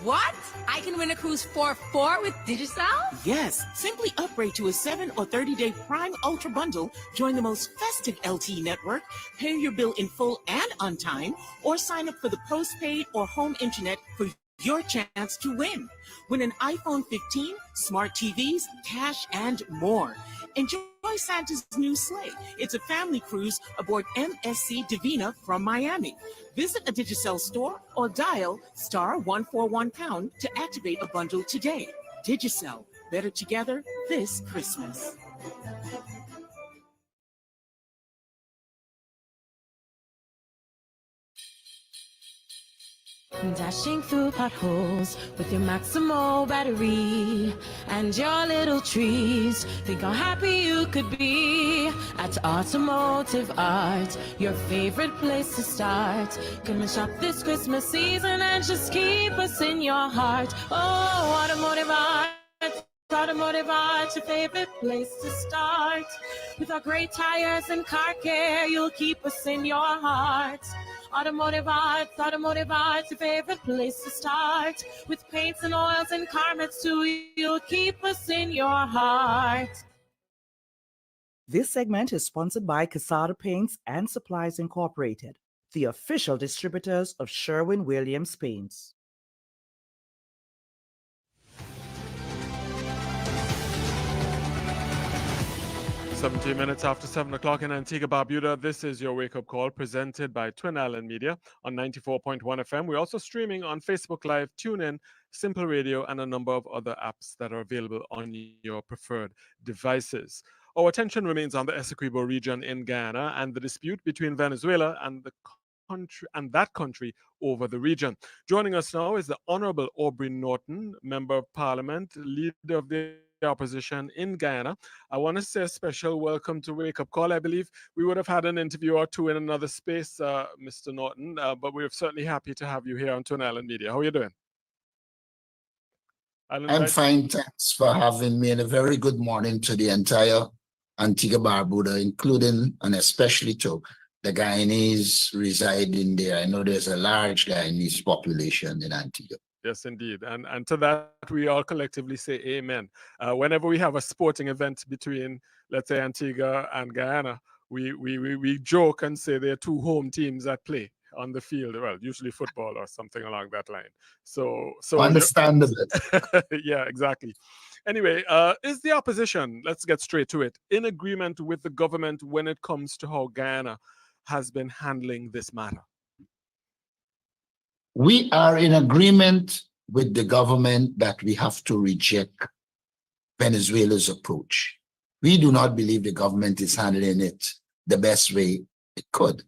What? I can win a cruise for 4 with Digicel? Yes. Simply upgrade to a 7 or 30-day Prime Ultra bundle, join the most festive LTE network, pay your bill in full and on time, or sign up for the postpaid or home internet for your chance to win. Win an iPhone 15, smart TVs, cash, and more. Enjoy Santa's new sleigh. It's a family cruise aboard MSC Divina from Miami. Visit a Digicel store or dial *141# to activate a bundle today. Digicel, better together this Christmas. Dashing through potholes with your Maximo battery and your little trees. Think how happy you could be at Automotive Art, your favorite place to start. Come and shop this Christmas season and just keep us in your heart. Oh, Automotive Art. Automotive Art's your favorite place to start. With our great tires and car care, you'll keep us in your heart. Automotive Art's your favorite place to start. With paints and oils and carpets too, you'll keep us in your heart. This segment is sponsored by Casada Paints and Supplies Incorporated, the official distributors of Sherwin-Williams Paints. 17 minutes after 7 o'clock in Antigua, Barbuda. This is your wake-up call presented by Twin Island Media on 94.1 FM. We're also streaming on Facebook Live, TuneIn, Simple Radio, and a number of other apps that are available on your preferred devices. Our attention remains on the Essequibo region in Guyana and the dispute between Venezuela and that country over the region. Joining us now is the Honorable Aubrey Norton, Member of Parliament, Leader of the Opposition in Guyana. I want to say a special welcome to Wake Up Call. I believe we would have had an interview or two in another space, Mr. Norton, but we're certainly happy to have you here on Twin Island Media. How are you doing? I'm fine, thanks for having me, and a very good morning to the entire Antigua Barbuda, including and especially to the Guyanese residing there. I know there's a large Guyanese population in Antigua. Yes, indeed. And to that, we all collectively say amen. Whenever we have a sporting event between, let's say, Antigua and Guyana, we joke and say there are two home teams that play on the field. Well, usually football or something along that line. So understandable. Yeah, exactly. Anyway, is the opposition, let's get straight to it, in agreement with the government when it comes to how Guyana has been handling this matter? We are in agreement with the government that we have to reject Venezuela's approach. We do not believe the government is handling it the best way it could.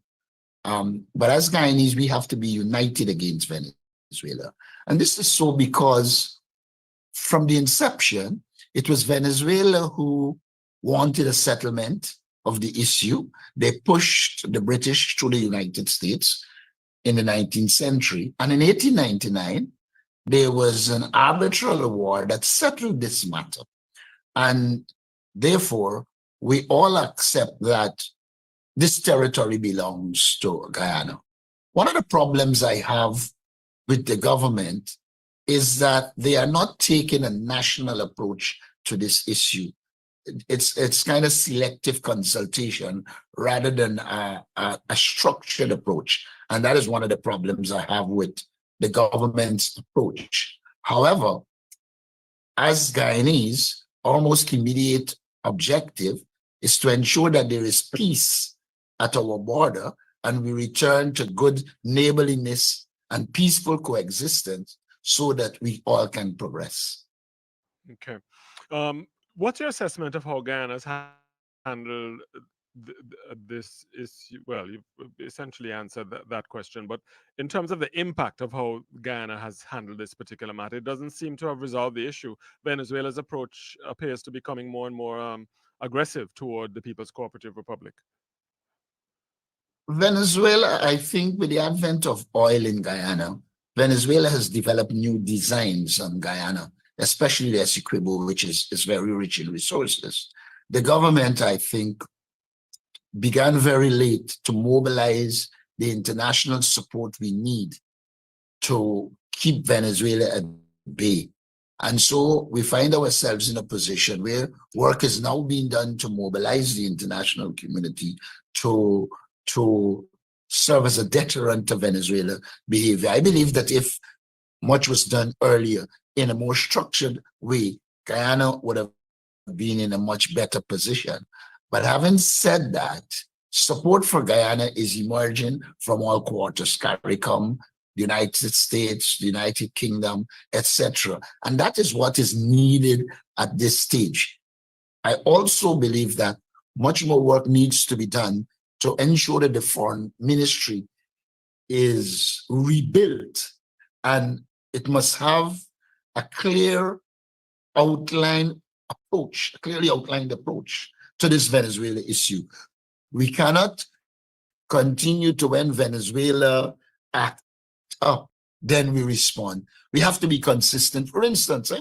But as Guyanese, we have to be united against Venezuela. And this is so because from the inception, it was Venezuela who wanted a settlement of the issue. They pushed the British to the United States in the 19th century. And in 1899, there was an arbitral award that settled this matter. And therefore, we all accept that this territory belongs to Guyana. One of the problems I have with the government is that they are not taking a national approach to this issue. It's kind of selective consultation rather than a structured approach. And that is one of the problems I have with the government's approach. However, as Guyanese, our most immediate objective is to ensure that there is peace at our border and we return to good neighborliness and peaceful coexistence so that we all can progress. Okay. What's your assessment of how Guyana's handled this issue? Well, you've essentially answered that question, but in terms of the impact of how Guyana has handled this particular matter, it doesn't seem to have resolved the issue. Venezuela's approach appears to be becoming more and more aggressive toward the People's Cooperative Republic. Venezuela, I think with the advent of oil in Guyana, Venezuela has developed new designs on Guyana, especially the Essequibo, which is very rich in resources. The government, I think, began very late to mobilize the international support we need to keep Venezuela at bay. And so we find ourselves in a position where work is now being done to mobilize the international community to serve as a deterrent to Venezuela behavior. I believe that if much was done earlier in a more structured way, Guyana would have been in a much better position. But having said that, support for Guyana is emerging from all quarters, CARICOM, the United States, the United Kingdom, etc. And that is what is needed at this stage. I also believe that much more work needs to be done to ensure that the foreign ministry is rebuilt, and it must have a clear outline approach, a clearly outlined approach to this Venezuela issue. We cannot continue to, when Venezuela act up, then we respond. We have to be consistent. For instance,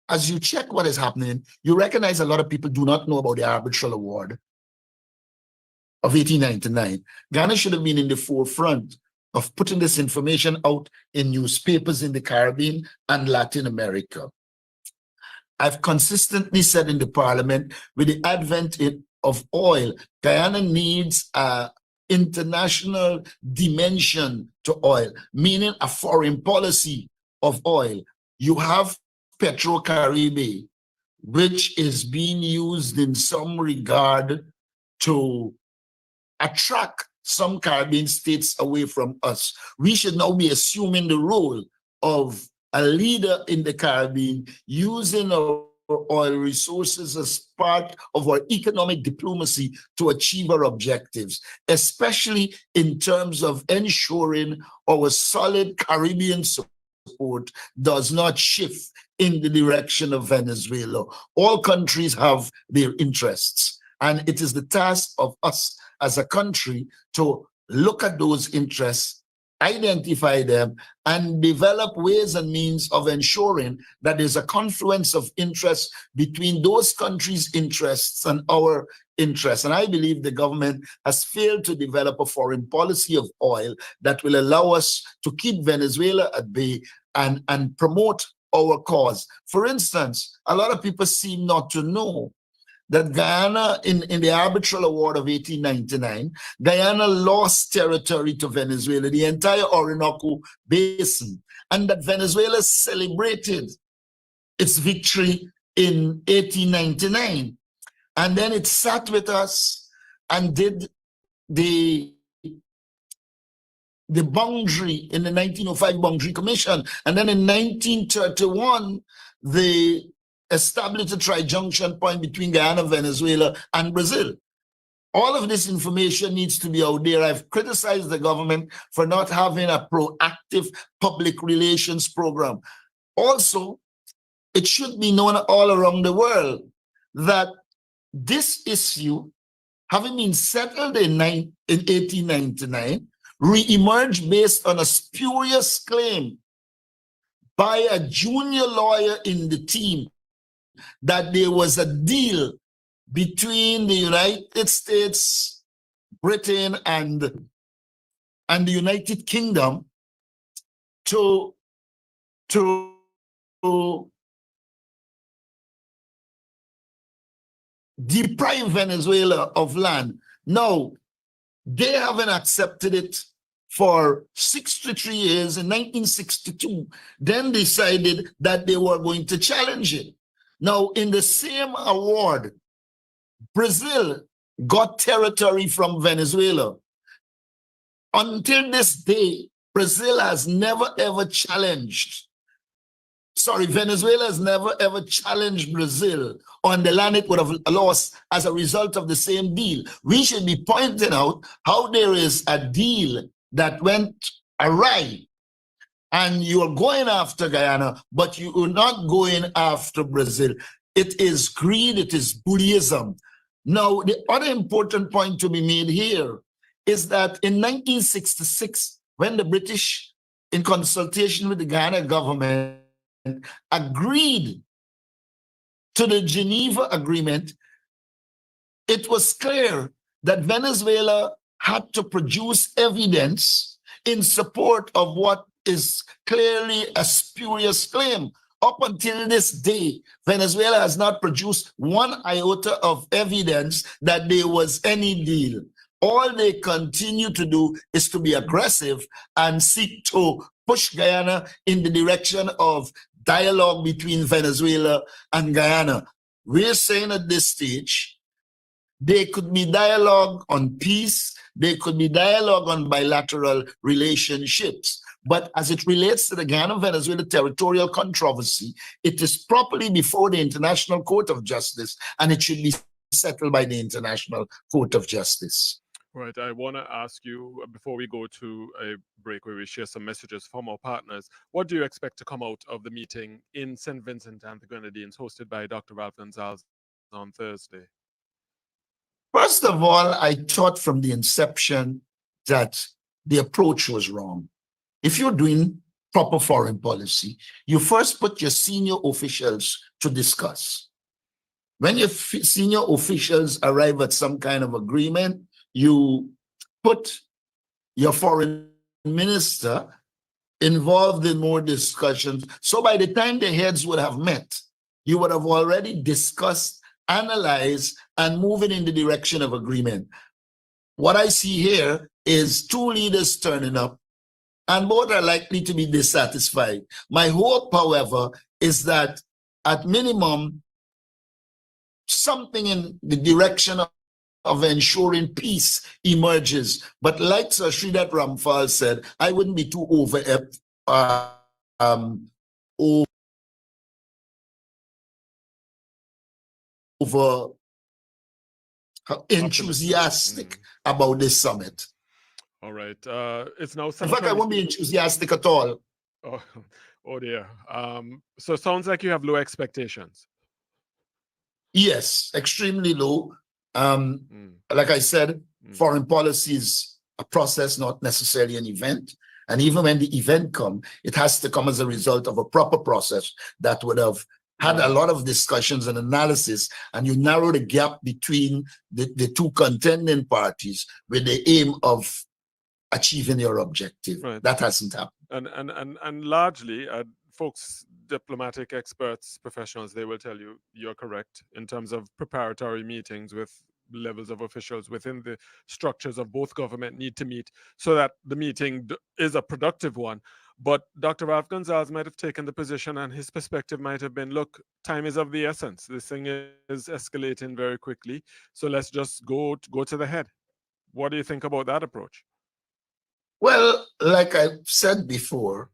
as you check what is happening, you recognize a lot of people do not know about the arbitral award of 1899. Ghana should have been in the forefront of putting this information out in newspapers in the Caribbean and Latin America. I've consistently said in the parliament, with the advent of oil, Guyana needs an international dimension to oil, meaning a foreign policy of oil. You have Petrocaribe, which is being used in some regard to attract some Caribbean states away from us. We should now be assuming the role of a leader in the Caribbean, using our oil resources as part of our economic diplomacy to achieve our objectives, especially in terms of ensuring our solid Caribbean support does not shift in the direction of Venezuela. All countries have their interests, and it is the task of us as a country to look at those interests, identify them, and develop ways and means of ensuring that there's a confluence of interests between those countries' interests and our interests. And I believe the government has failed to develop a foreign policy of oil that will allow us to keep Venezuela at bay and promote our cause. For instance, a lot of people seem not to know that Guyana, in the arbitral award of 1899, Guyana lost territory to Venezuela, the entire Orinoco Basin, and that Venezuela celebrated its victory in 1899. And then it sat with us and did the boundary in the 1905 Boundary Commission. And then in 1931, they established a tri-junction point between Guyana, Venezuela, and Brazil. All of this information needs to be out there. I've criticized the government for not having a proactive public relations program. Also, it should be known all around the world that this issue, having been settled in 1899, re-emerged based on a spurious claim by a junior lawyer in the team that there was a deal between the United States, Britain, and the United Kingdom to deprive Venezuela of land. No, they haven't accepted it for 63 years. In 1962, then decided that they were going to challenge it. Now, in the same award, Brazil got territory from Venezuela. Until this day, Brazil has never ever challenged, Venezuela has never ever challenged Brazil on the land it would have lost as a result of the same deal. We should be pointing out how there is a deal that went awry, and you are going after Guyana, but you are not going after Brazil. It is greed, it is bullyism. Now, the other important point to be made here is that in 1966, when the British, in consultation with the Guyana government, agreed to the Geneva Agreement, it was clear that Venezuela had to produce evidence in support of what is clearly a spurious claim. Up until this day, Venezuela has not produced one iota of evidence that there was any deal. All they continue to do is to be aggressive and seek to push Guyana in the direction of dialogue between Venezuela and Guyana. We're saying at this stage, there could be dialogue on peace, there could be dialogue on bilateral relationships. But as it relates to the Guyana-Venezuela territorial controversy, it is properly before the International Court of Justice, and it should be settled by the International Court of Justice. Right. I want to ask you, before we go to a break where we share some messages from our partners, what do you expect to come out of the meeting in St. Vincent and the Grenadines hosted by Dr. Ralph Gonzalez on Thursday? First of all, I thought from the inception that the approach was wrong. If you're doing proper foreign policy, you first put your senior officials to discuss. When your senior officials arrive at some kind of agreement, you put your foreign minister involved in more discussions. So by the time the heads would have met, you would have already discussed, analyzed, and moving in the direction of agreement. What I see here is two leaders turning up, and both are likely to be dissatisfied. My hope, however, is that at minimum, something in the direction of ensuring peace emerges. But like Sir Sridhar Ramphal said, I wouldn't be too over enthusiastic about this summit. All right. It's now. In fact, I won't be enthusiastic at all. Oh dear. So it sounds like you have low expectations. Yes, extremely low. Like I said, foreign policy is a process, not necessarily an event. And even when the event comes, it has to come as a result of a proper process that would have had a lot of discussions and analysis, and you narrow the gap between the two contending parties with the aim of achieving your objective. Right. That hasn't happened. And largely, folks, diplomatic experts, professionals, they will tell you you're correct in terms of preparatory meetings with levels of officials within the structures of both government need to meet so that the meeting is a productive one. But Dr. Ralph Gonzalez might have taken the position, and his perspective might have been, look, time is of the essence. This thing is escalating very quickly. So let's just go to the head. What do you think about that approach? Well, like I said before,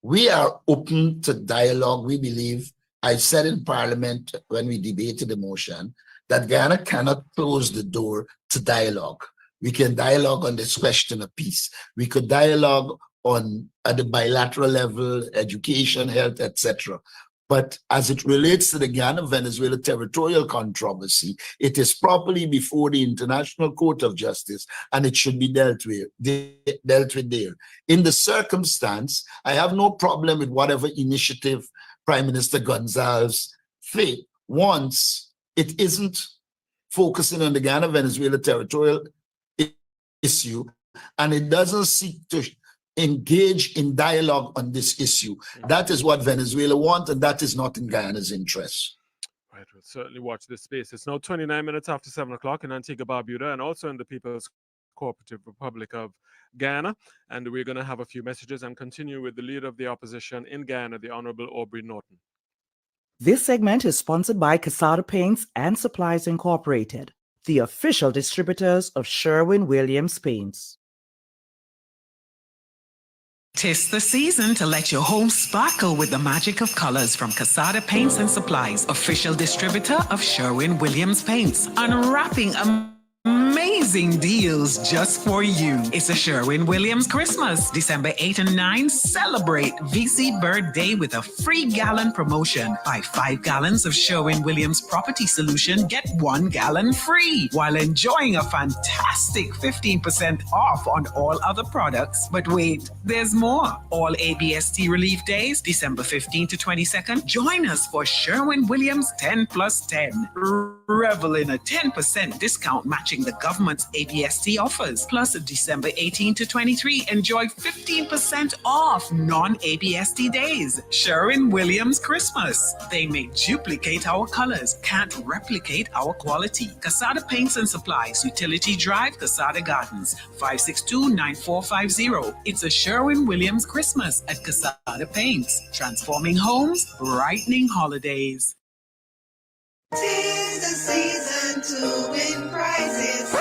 we are open to dialogue. We believe, I said in Parliament when we debated the motion, that Guyana cannot close the door to dialogue. We can dialogue on this question of peace. We could dialogue at the bilateral level, education, health, etc. But as it relates to the Guyana-Venezuela territorial controversy, it is properly before the International Court of Justice, and it should be dealt with there. In the circumstance, I have no problem with whatever initiative Prime Minister Gonzalez takes once it isn't focusing on the Guyana-Venezuela territorial issue, and it doesn't seek to engage in dialogue on this issue. That is what Venezuela wants, and that is not in Guyana's interest. Right, we'll certainly watch this space. It's now 29 minutes after 7 o'clock in Antigua and Barbuda and also in the People's Cooperative Republic of Guyana. And we're going to have a few messages and continue with the leader of the opposition in Guyana, the Honorable Aubrey Norton. This segment is sponsored by Casada Paints and Supplies Incorporated, the official distributors of Sherwin-Williams Paints. 'Tis the season to let your home sparkle with the magic of colors from Casada Paints and Supplies, official distributor of Sherwin-Williams Paints, unwrapping amazing deals just for you. It's a Sherwin-Williams Christmas. December 8 and 9, celebrate VC Birthday with a free gallon promotion. Buy 5 gallons of Sherwin-Williams Property Solution, get 1 gallon free, while enjoying a fantastic 15% off on all other products. But wait, there's more. All ABST relief days, December 15 to 22nd, join us for Sherwin-Williams 10 plus 10. Revel in a 10% discount matching the government month's ABST offers. Plus, December 18 to 23, enjoy 15% off non-ABST days. Sherwin-Williams Christmas. They may duplicate our colors, can't replicate our quality. Casada Paints and Supplies, Utility Drive, Casada Gardens, 562-9450. It's a Sherwin-Williams Christmas at Casada Paints. Transforming homes, brightening holidays. 'Tis the season to win prizes.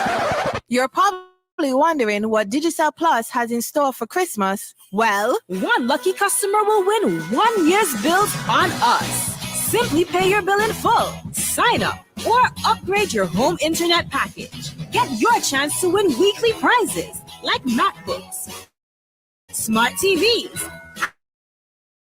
You're probably wondering what Digicel Plus has in store for Christmas. Well, one lucky customer will win 1 year's bills on us. Simply pay your bill in full, sign up, or upgrade your home internet package. Get your chance to win weekly prizes like MacBooks, smart TVs,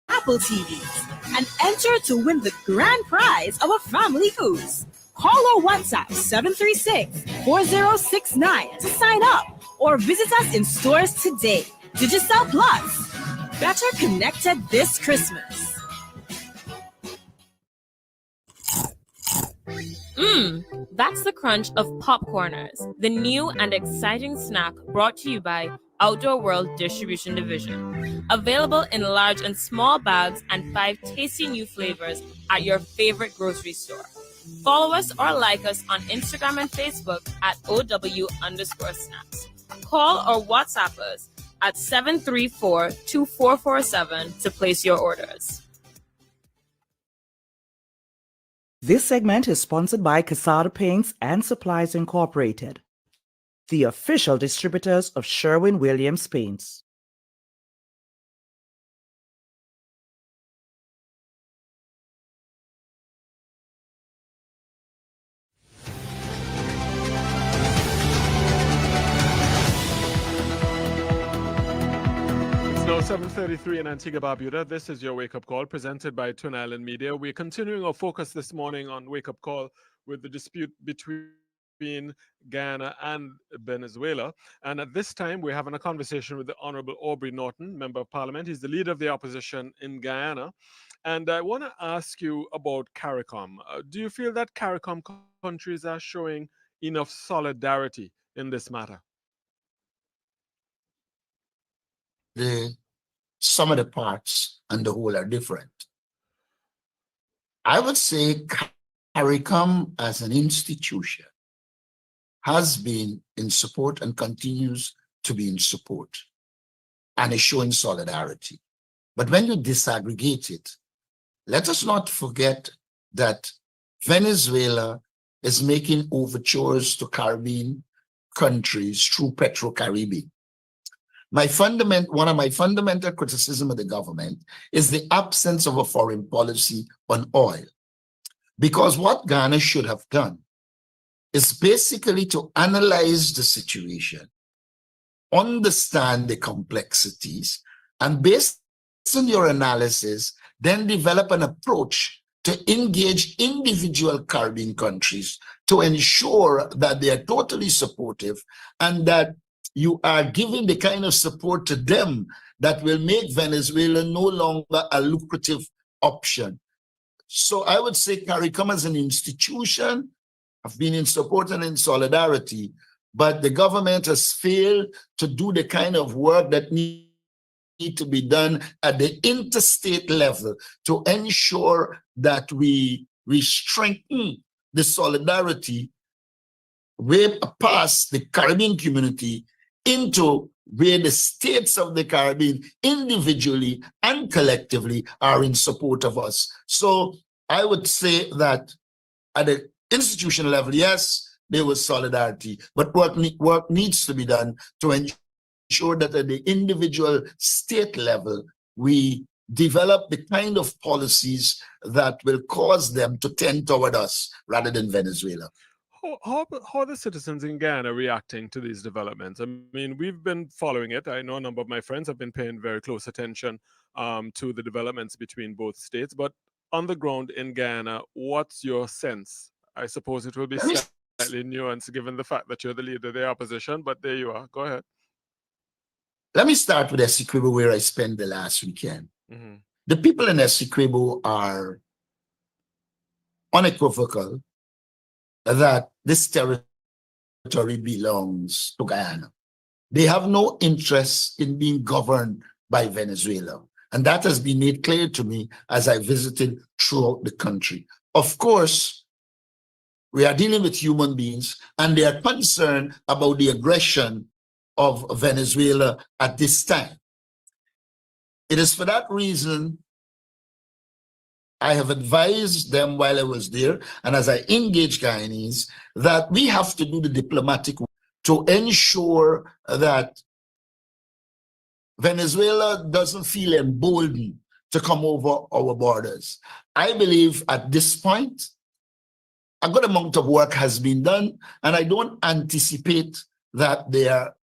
Apple TVs, and enter to win the grand prize of a family cruise. Call or WhatsApp 736-4069 to sign up or visit us in stores today. Digicel Plus. Better connected this Christmas. That's the crunch of Popcorners, the new and exciting snack brought to you by Outdoor World Distribution Division. Available in large and small bags and 5 tasty new flavors at your favorite grocery store. Follow us or like us on Instagram and Facebook at OW_snaps. Call or WhatsApp us at 734-2447 to place your orders. This segment is sponsored by Casada Paints and Supplies Incorporated, the official distributors of Sherwin-Williams Paints. Now 7:33 in Antigua Barbuda. This is your wake-up call presented by Twin Island Media. We're continuing our focus this morning on wake-up call with the dispute between Guyana and Venezuela. And at this time, we're having a conversation with the Honorable Aubrey Norton, Member of Parliament. He's the leader of the opposition in Guyana. And I want to ask you about CARICOM. Do you feel that CARICOM countries are showing enough solidarity in this matter? The sum of the parts and the whole are different. I would say CARICOM as an institution has been in support and continues to be in support and is showing solidarity. But when you disaggregate it, let us not forget that Venezuela is making overtures to Caribbean countries through Petro-Caribbean. One of my fundamental criticism of the government is the absence of a foreign policy on oil. Because what Ghana should have done is basically to analyze the situation, understand the complexities, and based on your analysis, then develop an approach to engage individual Caribbean countries to ensure that they are totally supportive and that you are giving the kind of support to them that will make Venezuela no longer a lucrative option. So I would say CARICOM as an institution have been in support and in solidarity, but the government has failed to do the kind of work that need to be done at the interstate level to ensure that we strengthen the solidarity way past the Caribbean community into where the states of the Caribbean individually and collectively are in support of us. So I would say that at the institutional level, yes, there was solidarity, but work needs to be done to ensure that at the individual state level, we develop the kind of policies that will cause them to tend toward us rather than Venezuela. How are the citizens in Guyana reacting to these developments? I mean, we've been following it. I know a number of my friends have been paying very close attention to the developments between both states. But on the ground in Guyana, what's your sense? I suppose it will be slightly nuanced given the fact that you're the leader of the opposition, but there you are. Go ahead. Let me start with Essequibo, where I spent the last weekend. Mm-hmm. The people in Essequibo are unequivocal that this territory territory belongs to Guyana. They have no interest in being governed by Venezuela. And that has been made clear to me as I visited throughout the country. Of course, we are dealing with human beings, and they are concerned about the aggression of Venezuela at this time. It is for that reason I have advised them while I was there, and as I engage Guyanese, that we have to do the diplomatic work to ensure that Venezuela doesn't feel emboldened to come over our borders. I believe at this point, a good amount of work has been done, and I don't anticipate that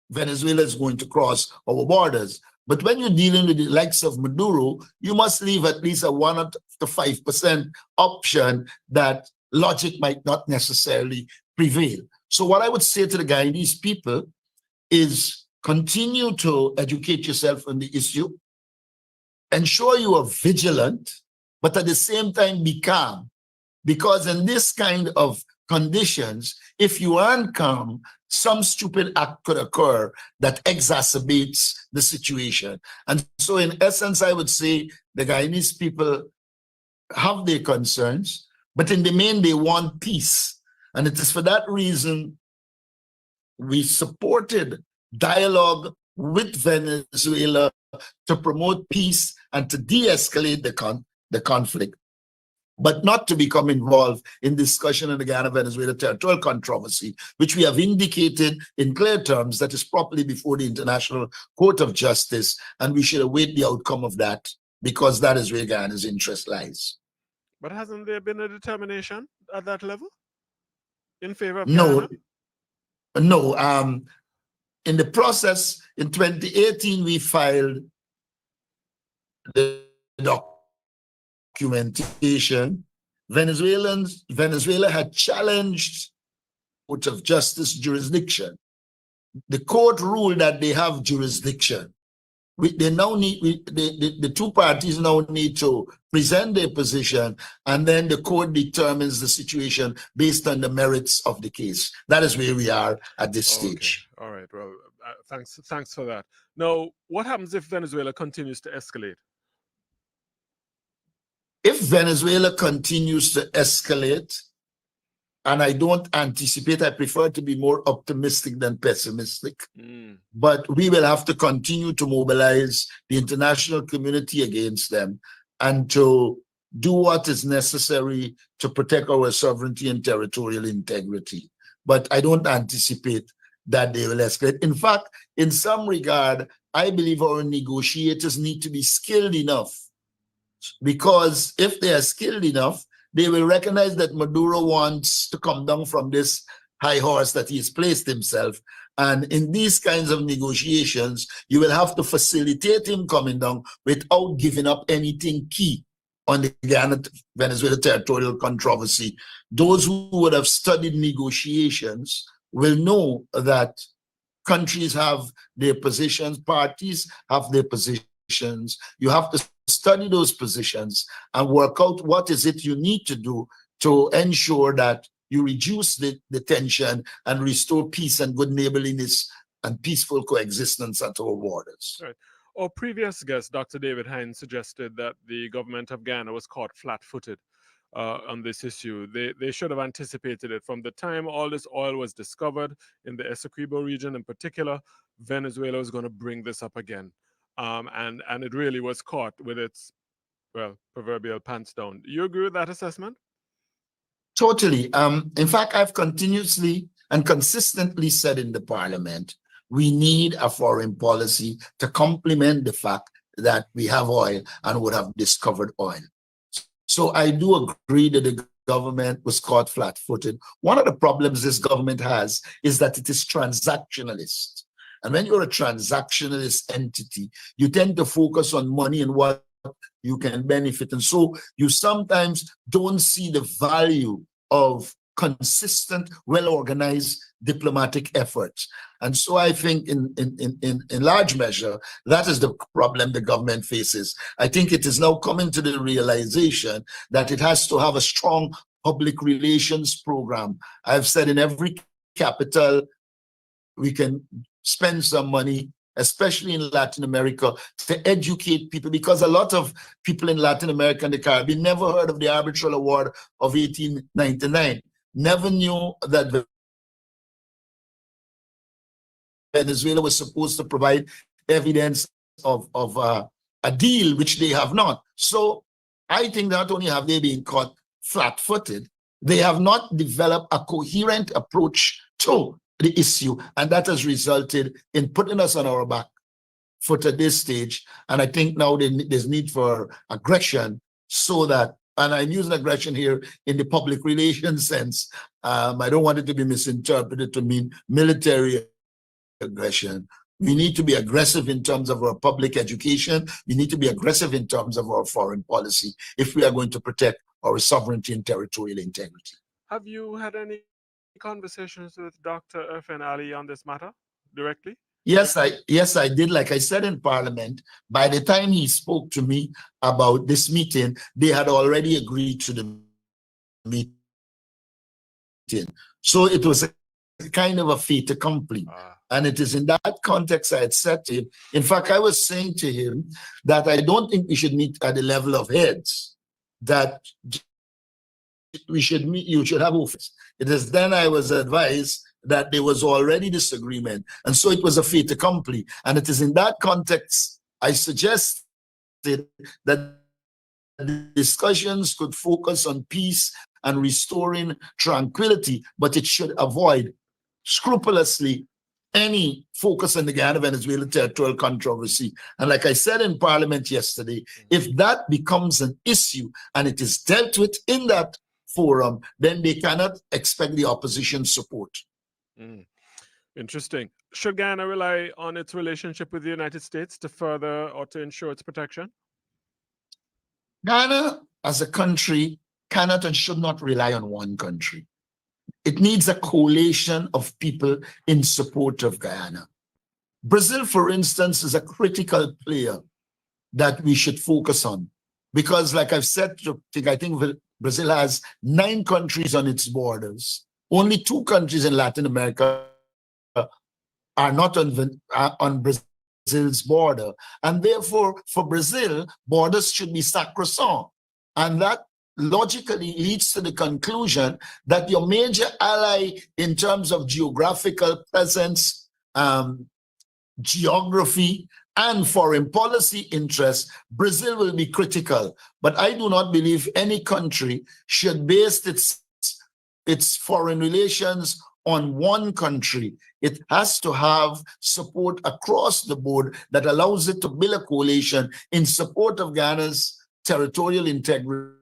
Venezuela is going to cross our borders. But when you're dealing with the likes of Maduro, you must leave at least a 1 to 5% option that logic might not necessarily prevail. So what I would say to the Guyanese people is continue to educate yourself on the issue, ensure you are vigilant, but at the same time be calm. Because in this kind of conditions, if you aren't calm, some stupid act could occur that exacerbates the situation. And so in essence, I would say the Guyanese people have their concerns, but in the main, they want peace. And it is for that reason we supported dialogue with Venezuela to promote peace and to de-escalate the conflict, but not to become involved in discussion in the Guyana-Venezuela territorial controversy, which we have indicated in clear terms that is properly before the International Court of Justice, and we should await the outcome of that, because that is where Guyana's interest lies. But hasn't there been a determination at that level in favor of No, Guyana? no. In the process, in 2018, we filed the documentation. Venezuela had challenged Court of Justice jurisdiction. The court ruled that they have jurisdiction. The two parties now need to present their position, and then the court determines the situation based on the merits of the case. That is where we are at this stage. All right. Well, thanks for that. Now, what happens if Venezuela continues to escalate? If Venezuela continues to escalate, and I don't anticipate, I prefer to be more optimistic than pessimistic, but we will have to continue to mobilize the international community against them and to do what is necessary to protect our sovereignty and territorial integrity. But I don't anticipate that they will escalate. In fact, in some regard, I believe our negotiators need to be skilled enough, because if they are skilled enough, they will recognize that Maduro wants to come down from this high horse that he has placed himself. And in these kinds of negotiations, you will have to facilitate him coming down without giving up anything key on the Guyana-Venezuela territorial controversy. Those who would have studied negotiations will know that countries have their positions, parties have their positions. You have to study those positions and work out what is it you need to do to ensure that you reduce the tension and restore peace and good neighborliness and peaceful coexistence at our borders. Right. Our previous guest, Dr. David Hines, suggested that the government of Guyana was caught flat-footed on this issue. They should have anticipated it. From the time all this oil was discovered in the Essequibo region in particular, Venezuela was going to bring this up again. And it really was caught with its, well, proverbial pants down. You agree with that assessment? Totally. In fact, I've continuously and consistently said in the parliament, we need a foreign policy to complement the fact that we have oil and would have discovered oil. So I do agree that the government was caught flat-footed. One of the problems this government has is that it is transactionalist. And when you're a transactionalist entity, you tend to focus on money and what you can benefit. And so you sometimes don't see the value of consistent, well-organized diplomatic efforts. And so I think in large measure, that is the problem the government faces. I think it is now coming to the realization that it has to have a strong public relations program. I've said in every capital, we can spend some money, especially in Latin America, to educate people, because a lot of people in Latin America and the Caribbean never heard of the Arbitral Award of 1899, never knew that Venezuela was supposed to provide evidence of a deal, which they have not. So I think not only have they been caught flat-footed, they have not developed a coherent approach to the issue, and that has resulted in putting us on our back foot at this stage. And I think now there's need for aggression, so that, and I'm using aggression here in the public relations sense, I don't want it to be misinterpreted to mean military aggression. We need to be aggressive in terms of our public education. We need to be aggressive in terms of our foreign policy if we are going to protect our sovereignty and territorial integrity. Have you had any conversations with Dr. Irfan Ali on this matter directly? Yes, I did. Like I said in Parliament, by the time he spoke to me about this meeting, they had already agreed to the meeting. So it was a kind of a fait accompli. And it is in that context I had said to him, in fact, I was saying to him that I don't think we should meet at the level of heads, that we should meet, you should have office. It is then I was advised that there was already disagreement. And so it was a fait accompli. And it is in that context I suggested that the discussions could focus on peace and restoring tranquility, but it should avoid scrupulously any focus on the Guyana-Venezuela territorial controversy. And like I said in Parliament yesterday, if that becomes an issue and it is dealt with in that forum, then they cannot expect the opposition's support. Interesting. Should Guyana rely on its relationship with the United States to further or to ensure its protection? Guyana, as a country, cannot and should not rely on one country. It needs a coalition of people in support of Guyana. Brazil, for instance, is a critical player that we should focus on, because like I've said, I think Brazil has 9 countries on its borders. Only 2 countries in Latin America are not on Brazil's border. And therefore, for Brazil, borders should be sacrosanct. And that logically leads to the conclusion that your major ally in terms of geographical presence, geography, and foreign policy interests, Brazil will be critical. But I do not believe any country should base its foreign relations on one country. It has to have support across the board that allows it to build a coalition in support of Guyana's territorial integrity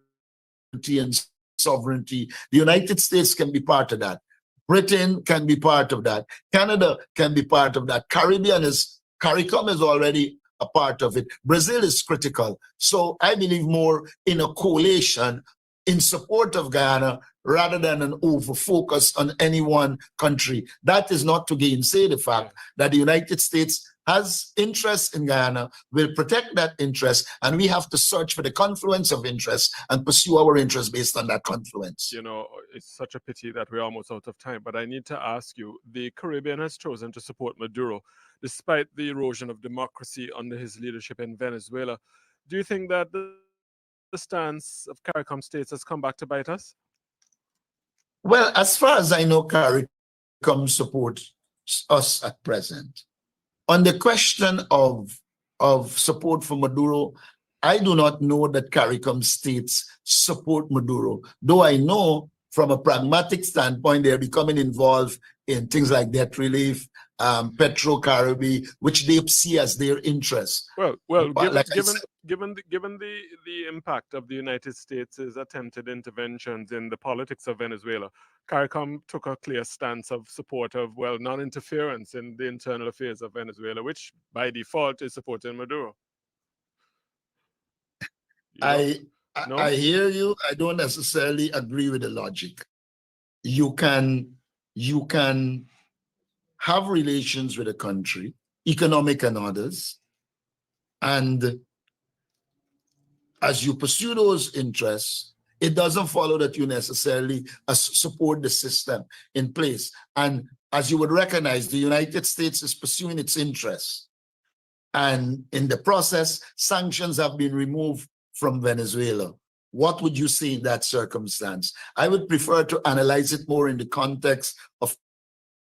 and sovereignty. The United States can be part of that. Britain can be part of that. Canada can be part of that. CARICOM is already a part of it. Brazil is critical. So I believe more in a coalition in support of Guyana rather than an over-focus on any one country. That is not to gainsay the fact that the United States has interest in Guyana, will protect that interest, and we have to search for the confluence of interests and pursue our interests based on that confluence. You know, it's such a pity that we're almost out of time, but I need to ask you, the Caribbean has chosen to support Maduro despite the erosion of democracy under his leadership in Venezuela. Do you think that the stance of CARICOM states has come back to bite us? Well, as far as I know, CARICOM supports us at present. On the question of support for Maduro, I do not know that CARICOM states support Maduro, though I know from a pragmatic standpoint, they're becoming involved in things like debt relief, Petro-Caribbean, which they see as their interest. Well, given the impact of the United States' attempted interventions in the politics of Venezuela, CARICOM took a clear stance of support of, well, non-interference in the internal affairs of Venezuela, which by default is supporting Maduro. I hear you. I don't necessarily agree with the logic. You can have relations with a country, economic and others, and as you pursue those interests, it doesn't follow that you necessarily support the system in place. And as you would recognize, the United States is pursuing its interests. And in the process, sanctions have been removed from Venezuela. What would you say in that circumstance? I would prefer to analyze it more in the context of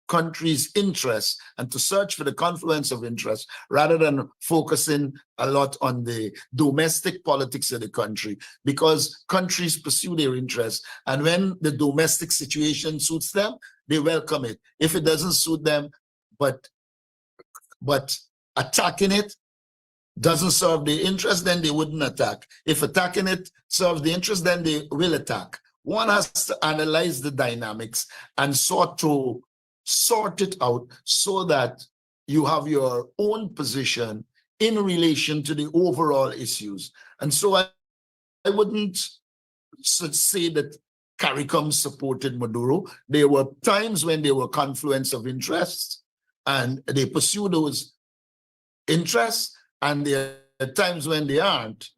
countries' interests and to search for the confluence of interests rather than focusing a lot on the domestic politics of the country, because countries pursue their interests, and when the domestic situation suits them, they welcome it. If it doesn't suit them, but attacking it doesn't serve the interest, then they wouldn't attack. If attacking it serves the interest, then they will attack. One has to analyze the dynamics and sort it out so that you have your own position in relation to the overall issues. And so I wouldn't say that CARICOM supported Maduro. There were times when there were confluence of interests and they pursue those interests, and there are times when they aren't.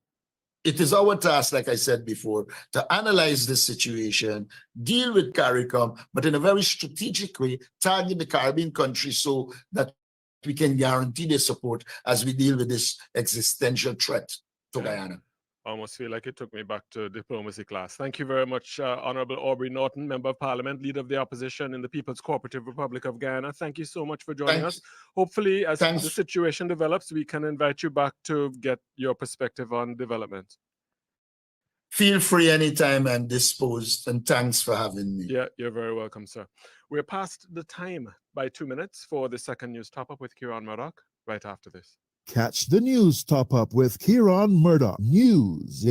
It is our task, like I said before, to analyze this situation, deal with CARICOM, but in a very strategic way, target the Caribbean countries so that we can guarantee their support as we deal with this existential threat to Guyana. I almost feel like it took me back to diplomacy class. Thank you very much, Honorable Aubrey Norton, Member of Parliament, Leader of the Opposition in the People's Cooperative Republic of Guyana. Thank you so much for joining us. Hopefully, as the situation develops, we can invite you back to get your perspective on development. Feel free anytime I'm disposed, and thanks for having me. Yeah, you're very welcome, sir. We're past the time by 2 minutes for the second news top-up with Kieran Murdoch right after this. Catch the news top-up with Kieran Murdoch. News